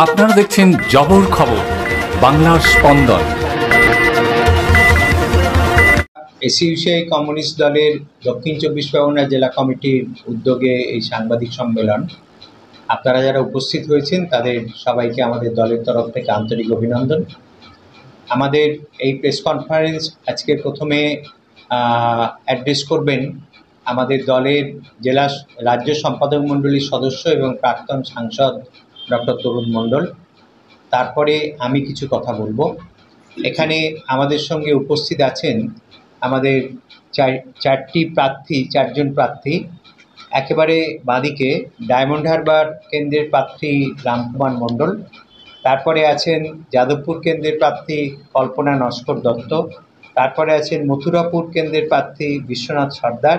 আপনারা দেখছেন জবর খবর, বাংলার স্পন্দন। এসইউসিআই কমিউনিস্ট দলের দক্ষিণ 24 পরগনা জেলা কমিটির উদ্যোগে এই সাংবাদিক সম্মেলন। আপনারা যারা উপস্থিত হয়েছেন তাদের সবাইকে আমাদের দলের তরফ থেকে আন্তরিক অভিনন্দন। আমাদের এই প্রেস কনফারেন্স আজকে প্রথমে অ্যাড্রেস করবেন আমাদের দলের রাজ্য সম্পাদক মণ্ডলীর সদস্য এবং প্রাক্তন সাংসদ ডক্টর তরুণ মণ্ডল। তারপরে আমি কিছু কথা বলবো। এখানে আমাদের সঙ্গে উপস্থিত আছেন আমাদের চারজন প্রার্থী। একেবারে বাঁদিকে ডায়মন্ড হারবার কেন্দ্রের প্রার্থী রামকুমার মণ্ডল, তারপরে আছেন যাদবপুর কেন্দ্রের প্রার্থী কল্পনা নস্কর দত্ত, তারপরে আছেন মথুরাপুর কেন্দ্রের প্রার্থী বিশ্বনাথ সর্দার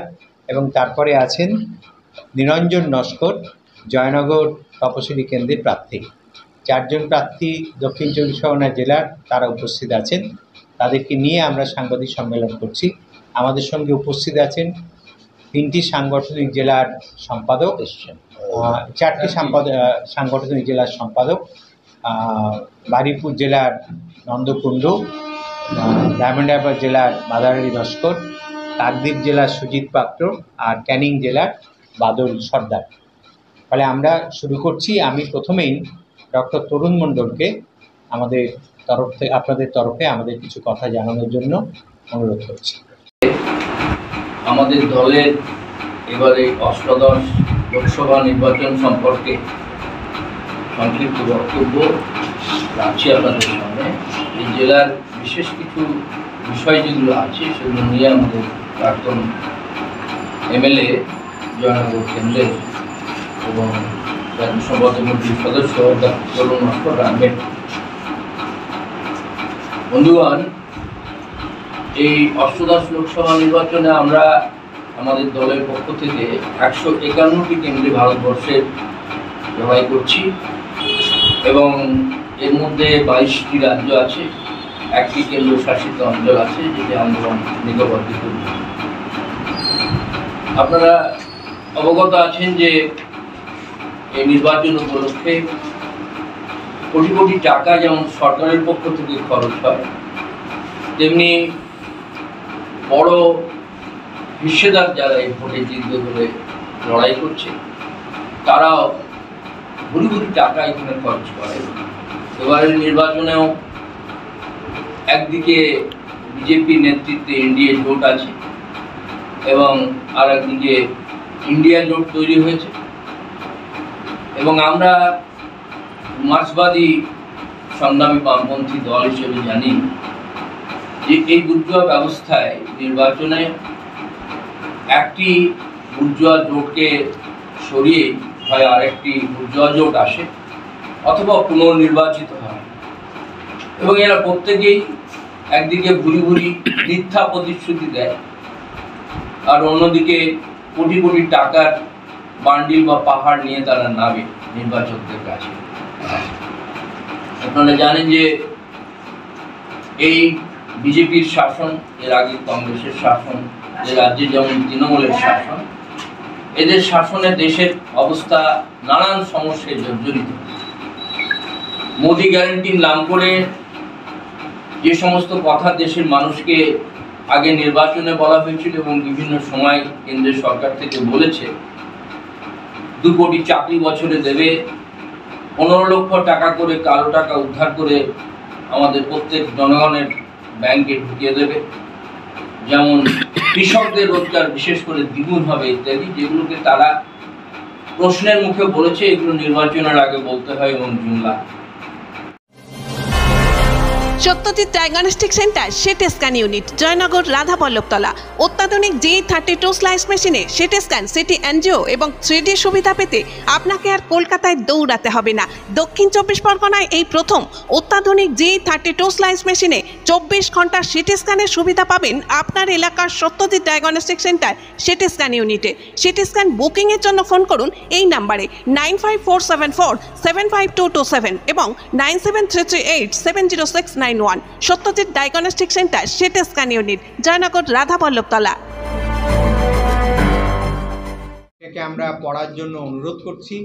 এবং তারপরে আছেন নিরঞ্জন নস্কর জয়নগর তপশিলি কেন্দ্রের প্রার্থী। চারজন প্রার্থী দক্ষিণ 24 পরগনা জেলার, তারা উপস্থিত আছেন। তাদেরকে নিয়ে আমরা সাংবাদিক সম্মেলন করছি। আমাদের সঙ্গে উপস্থিত আছেন 3টি সাংগঠনিক জেলার সম্পাদক, 4টি সাংগঠনিক জেলার সম্পাদক, বারুইপুর জেলার নন্দকুণ্ডু, ডায়মন্ড হারবার জেলার মাদার আলী নস্কর, কাকদ্বীপ জেলার সুজিত পাত্র আর ক্যানিং জেলার বাদল সর্দার। ফলে আমরা শুরু করছি। আমি প্রথমেই ডক্টর তরুণ মণ্ডলকে আমাদের তরফ থেকে, আপনাদের তরফে আমাদের কিছু কথা জানানোর জন্য অনুরোধ করছি। আমাদের দলের এবারে অষ্টাদশ লোকসভা নির্বাচন সম্পর্কে সংক্ষিপ্ত বক্তব্য রাখছি আপনাদের সামনে। এই জেলার বিশেষ কিছু বিষয় যেগুলো আছে সেগুলো নিয়ে আমাদের প্রাক্তন এমএলএ জয়নগর কেন্দ্রের এবং রাজ্য সম্পাদক মন্ডলীর সদস্য তরুণ নস্কর রাখবেন। বন্ধুগণ, এই অষ্টাদশ লোকসভা নির্বাচনে আমরা আমাদের দলের পক্ষ থেকে 151টি কেন্দ্রে ভারতবর্ষের লড়াই করছি এবং এর মধ্যে 22টি রাজ্য আছে, 1টি কেন্দ্রশাসিত অঞ্চল আছে যেটি আন্দোলন নিকটবর্তী করবে। আপনারা অবগত আছেন যে এই নির্বাচন উপলক্ষে কোটি কোটি টাকা যেমন সরকারের পক্ষ থেকে খরচ হয়, তেমনি বড় হিস্সেদার যারা এই ভোটে জিতবে বলে লড়াই করছে তারাও ভুরি ভুরি টাকা এখানে খরচ করে। এবারের নির্বাচনেও একদিকে বিজেপি নেতৃত্বে এনডিএ জোট আছে এবং আর একদিকে ইন্ডিয়া জোট তৈরি হয়েছে এবং আমরা মার্ক্সবাদী সংগ্রামী বামপন্থী দল হিসেবে জানি যে এই বুর্জোয়া ব্যবস্থায় নির্বাচনে একটি বুর্জোয়া জোটকে সরিয়ে হয় আরেকটি বুর্জোয়া জোট আসে অথবা পুনর্নির্বাচিত হয় এবং এরা প্রত্যেকেই একদিকে ভুরি ভুরি মিথ্যা প্রতিশ্রুতি দেয় আর অন্যদিকে কোটি কোটি টাকার বান্ডিল বা পাহাড় নিয়ে তারা নামে নির্বাচকদের কাছে। আপনারা জানেন যে এই বিজেপির শাসন, এর আগে কংগ্রেসের শাসন, যে রাজ্যে যেমন তৃণমূলের শাসন, এদের শাসনে দেশের অবস্থা নানান সমস্যায় জর্জরিত। মোদি গ্যারান্টির নাম করে যে সমস্ত কথা দেশের মানুষকে আগে নির্বাচনে বলা হয়েছিল এবং বিভিন্ন সময় কেন্দ্রের সরকার থেকে বলেছে 2 কোটি চাকরি বছরে দেবে, 15 লক্ষ টাকা করে কালো টাকা উদ্ধার করে আমাদের প্রত্যেক জনগণের ব্যাংকে ঢুকিয়ে দেবে, যেমন কৃষকদের রোজগার বিশেষ করে দ্বিগুণ হবে ইত্যাদি, যেগুলোকে তারা প্রশ্নের মুখে বলেছে, এগুলো নির্বাচনের আগে বলতে হয় এবং জুমলা। Satyajit diagnostic centre CT scan unit, Joynagar Radhaballavtala. অত্যাধুনিক G32 স্লাইস মেশিনে সিটি স্ক্যান, সিটি এনজিও এবং 3D সুবিধা পেতে আপনাকে আর কলকাতায় দৌড়াতে হবে না। দক্ষিণ 24 পরগনায় এই প্রথম অত্যাধুনিক G32 স্লাইস মেশিনে 24 ঘন্টার সিটি স্ক্যানের সুবিধা পাবেন আপনার এলাকার Satyajit diagnostic centre CT scan ইউনিটে। সিটি স্ক্যান বুকিংয়ের জন্য ফোন করুন এই নাম্বারে 9547475227 এবং 9733870691। Satyajit diagnostic centre CT scan unit, Joynagar Radhaballavtala. এটাকে আমরা পড়ার জন্য অনুরোধ করছি।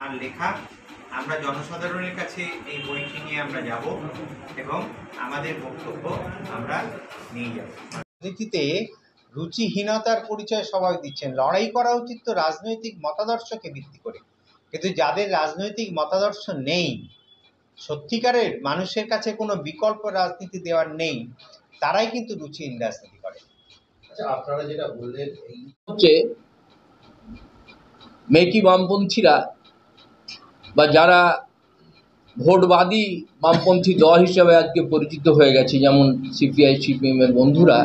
আর লেখা আমরা জনসাধারণের কাছে এই বইটি নিয়ে আমরা যাব এবং আমাদের বক্তব্য আমরা নিয়ে যাব। রাজনীতিতে রুচিহীনতার পরিচয় সবাই দিচ্ছেন। লড়াই করা উচিত তো রাজনৈতিক মতাদর্শকে ভিত্তি করে, কিন্তু যাদের রাজনৈতিক মতাদর্শ নেই, সত্যিকারের মানুষের কাছে কোনো বিকল্প রাজনীতি দেওয়ার নেই, তারাই কিন্তু রুচিহীন রাজনীতি করে। আচ্ছা, আপনারা যেটা বললেন এই হচ্ছে মেকি বামপন্থীরা বা যারা ভোটবাদী বামপন্থী দল হিসেবে আজকে পরিচিত হয়ে গেছে, যেমন সিপিআই সিপিএম এর বন্ধুরা,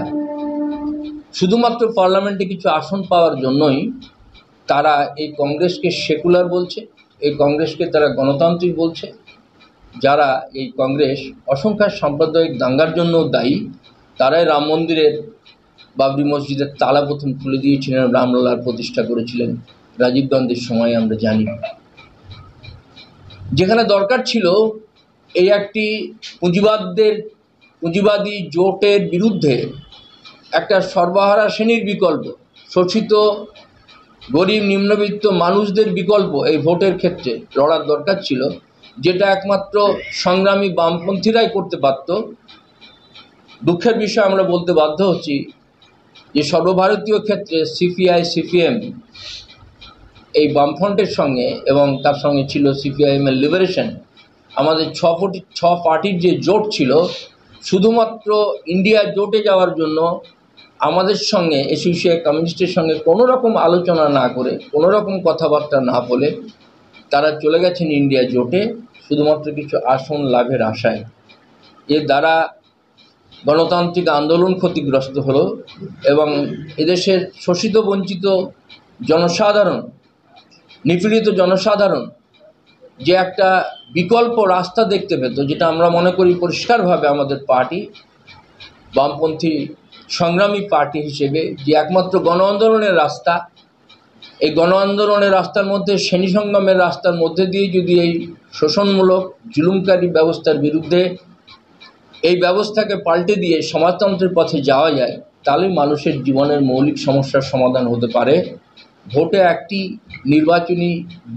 শুধুমাত্র পার্লামেন্টে কিছু আসন পাওয়ার জন্যই তারা এই কংগ্রেসকে সেকুলার বলছে, এই কংগ্রেসকে তারা গণতান্ত্রিক বলছে। যারা এই কংগ্রেস অসংখ্য সাম্প্রদায়িক দাঙ্গার জন্য দায়ী, তারাই রাম মন্দিরের বাবরি মসজিদের তালা প্রথম খুলে দিয়েছিলেন, রামলালার প্রতিষ্ঠা করেছিলেন রাজীব গান্ধীর সময়, আমরা জানি। যেখানে দরকার ছিল এই একটি পুঁজিবাদী জোটের বিরুদ্ধে একটা সর্বহারা শ্রেণীর বিকল্প, শোষিত গরিব নিম্নবিত্ত মানুষদের বিকল্প এই ভোটের ক্ষেত্রে লড়ার দরকার ছিল, যেটা একমাত্র সংগ্রামী বামপন্থীরাই করতে পারত। দুঃখের বিষয় আমরা বলতে বাধ্য হচ্ছি যে সর্বভারতীয় ক্ষেত্রে সিপিআই সিপিএম এই বামফ্রন্টের সঙ্গে, এবং তার সঙ্গে ছিল সিপিআইএম এর লিবারেশন, আমাদের ছ পার্টির যে জোট ছিল, শুধুমাত্র ইন্ডিয়া জোটে যাওয়ার জন্য আমাদের সঙ্গে এসোসিয়েট কমিউনিস্টের সঙ্গে কোনো রকম আলোচনা না করে, কোনো রকম কথাবার্তা না বলে তারা চলে গেছেন ইন্ডিয়া জোটে শুধুমাত্র কিছু আসন লাভের আশায়। এর দ্বারা গণতান্ত্রিক আন্দোলন ক্ষতিগ্রস্ত হলো এবং এদেশের শোষিত বঞ্চিত জনসাধারণ, নিপীড়িত জনসাধারণ যে একটা বিকল্প রাস্তা দেখতে পেত, যেটা আমরা মনে করি পরিষ্কারভাবে আমাদের পার্টি বামপন্থী সংগ্রামী পার্টি হিসেবে যে একমাত্র গণ আন্দোলনের রাস্তা, এই গণ আন্দোলনের রাস্তার মধ্যে, শ্রেণী সংগ্রামের রাস্তার মধ্যে দিয়ে যদি এই শোষণমূলক জুলুমকারী ব্যবস্থার বিরুদ্ধে এই ব্যবস্থাকে পাল্টে দিয়ে সমাজতন্ত্রের পথে যাওয়া যায়, তাহলে মানুষের জীবনের মৌলিক সমস্যার সমাধান হতে পারে। ভোটে একটি নির্বাচনী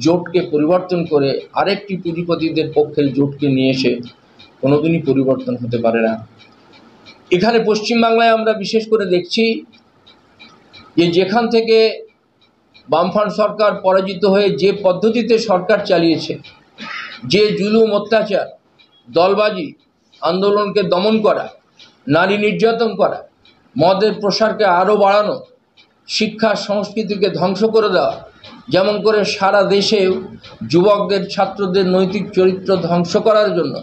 জোটকে পরিবর্তন করে আরেকটি পুঁজিপতিদের পক্ষের জোটকে নিয়ে এসে কোনোদিনই পরিবর্তন হতে পারে না। এখানে পশ্চিমবাংলায় আমরা বিশেষ করে দেখছি যে যেখান থেকে বামফ্রন্ট সরকার পরাজিত হয়ে যে পদ্ধতিতে সরকার চালিয়েছে, যে জুলুম অত্যাচার, দলবাজি, আন্দোলনকে দমন করা, নারী নির্যাতন করা, মদের প্রসারকে আরও বাড়ানো, শিক্ষা সংস্কৃতিকে ধ্বংস করে দেওয়া, যেমন করে সারা দেশে যুবকদের, ছাত্রদের নৈতিক চরিত্র ধ্বংস করার জন্য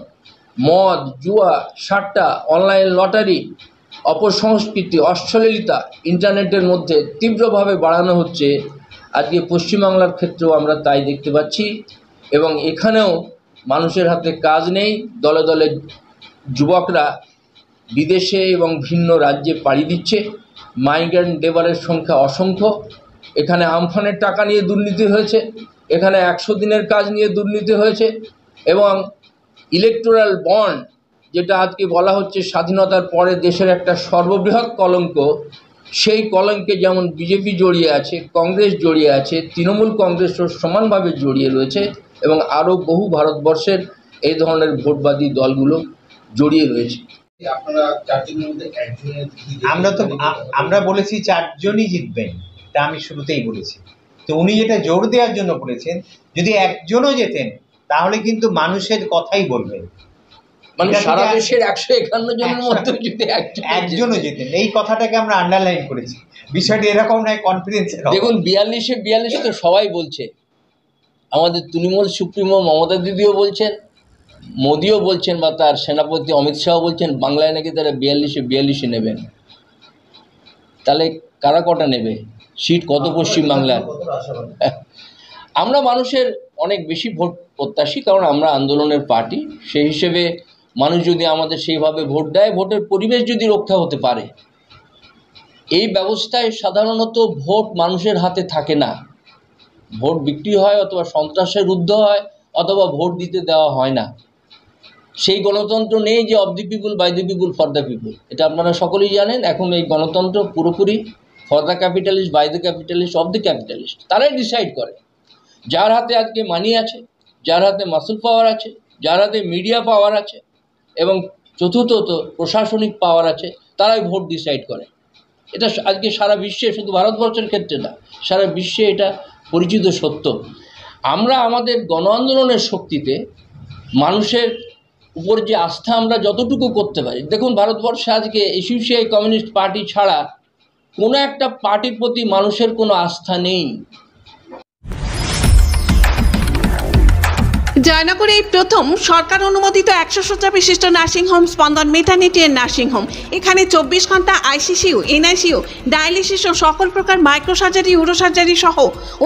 মদ, জুয়া, সাট্টা, অনলাইন লটারি, অপসংস্কৃতি, অশ্লীলতা ইন্টারনেটের মধ্যে তীব্রভাবে বাড়ানো হচ্ছে। আজকে পশ্চিমবাংলার ক্ষেত্রেও আমরা তাই দেখতে পাচ্ছি এবং এখানেও মানুষের হাতে কাজ নেই। দলে দলে যুবকরা বিদেশে এবং ভিন্ন রাজ্যে পাড়ি দিচ্ছে। মাইগ্রেন্ট লেবারের সংখ্যা অসংখ্য। এখানে আমফানের টাকা নিয়ে দুর্নীতি হয়েছে, এখানে 100 দিনের কাজ নিয়ে দুর্নীতি হয়েছে এবং ইলেকটোরাল বন্ড, যেটা আজকে বলা হচ্ছে স্বাধীনতার পরে দেশের একটা সর্ববৃহৎ কলঙ্ক, সেই কলঙ্কে যেমন বিজেপি জড়িয়ে আছে, কংগ্রেস জড়িয়ে আছে, তৃণমূল কংগ্রেসও সমানভাবে জড়িয়ে রয়েছে এবং আরও বহু ভারতবর্ষের এই ধরনের ভোটবাদী দলগুলো জড়িয়ে রয়েছে। আপনারা চারজনের মধ্যে একজনের আমরা বলেছি 4 জনই জিতবেন, তা আমি শুরুতেই বলেছি। তো উনি যেটা জোর দেওয়ার জন্য বলেছেন, যদি একজনও জেতেন তাহলে কিন্তু মানুষের কথাই বলবেন, মানে সারা দেশের 151 জনের মধ্যে যদি একজনও জেতেন, এই কথাটাকে আমরা আন্ডারলাইন করেছি। বিষয়টি এরকম নয়, কনফিডেন্স। দেখুন 42-এ তো সবাই বলছে, আমাদের তৃণমূল সুপ্রিমো মমতা দিদিও বলছেন, মোদিও বলছেন, বা তার সেনাপতি অমিত শাহ বলছেন বাংলায় নাকি তারা 42-এ নেবেন। তাহলে কারা কটা নেবে সিট, কত পশ্চিমবাংলার? আমরা মানুষের অনেক বেশি ভোট প্রত্যাশী, কারণ আমরা আন্দোলনের পার্টি। সেই হিসেবে মানুষ যদি আমাদের সেইভাবে ভোট দেয়, ভোটের পরিবেশ যদি রক্ষা হতে পারে। এই ব্যবস্থায় সাধারণত ভোট মানুষের হাতে থাকে না, ভোট বিক্রি হয় অথবা সন্ত্রাসের রুদ্ধ হয় অথবা ভোট দিতে দেওয়া হয় না। সেই গণতন্ত্র নেই যে of the people, by the people, for the people. এটা আপনারা সকলেই জানেন। এখন এই গণতন্ত্র পুরোপুরি for the capitalist, by the capitalist, of the capitalist, তারাই ডিসাইড করে। যার হাতে আজকে মানি আছে, যার হাতে মাসল পাওয়ার আছে, যার হাতে মিডিয়া পাওয়ার আছে এবং চতুর্থত প্রশাসনিক পাওয়ার আছে, তারাই ভোট ডিসাইড করে। এটা আজকে সারা বিশ্বে, শুধু ভারতবর্ষের ক্ষেত্রে না, সারা বিশ্বে এটা পরিচিত সত্য। আমরা আমাদের গণ আন্দোলনের শক্তিতে মানুষের উপর যে আস্থা আমরা যতটুকু করতে পারি, দেখুন ভারতবর্ষে আজকে এসোসিয়েট কমিউনিস্ট পার্টি ছাড়া কোনো একটা পার্টির প্রতি মানুষের কোনো আস্থা নেই। জয়নগরে এই প্রথম সরকার অনুমোদিত 100 শয্যা বিশিষ্ট নার্সিংহোম স্পন্দন মেটার্নিটি এন্ড নার্সিংহোম। এখানে 24 ঘন্টা আইসিসিউ, এনআইসিউ, ডায়ালিসিস ও সকল প্রকার মাইক্রোসার্জারি, ইউরোসার্জারি সহ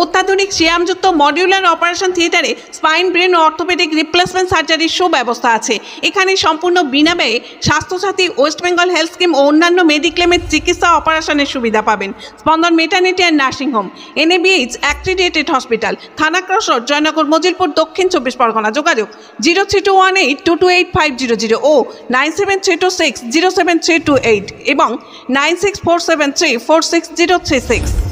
অত্যাধুনিক শ্যামযুক্ত মডিউলার অপারেশন থিয়েটারে স্পাইন, ব্রেন ও অর্থোপেডিক রিপ্লেসমেন্ট সার্জারির সুব্যবস্থা আছে। এখানে সম্পূর্ণ বিনাব্যয়ে Swasthyasathi, West Bengal health scheme ও অন্যান্য মেডিক্লেমের চিকিৎসা অপারেশনের সুবিধা পাবেন। Spandan maternity and nursing home, NABH accredited hospital, Thana cross road, Jaynagar, Majilpur, Dakshin 24 Pargana. যোগাযোগ 0321822850 ও 9732607328 এবং 9647346036।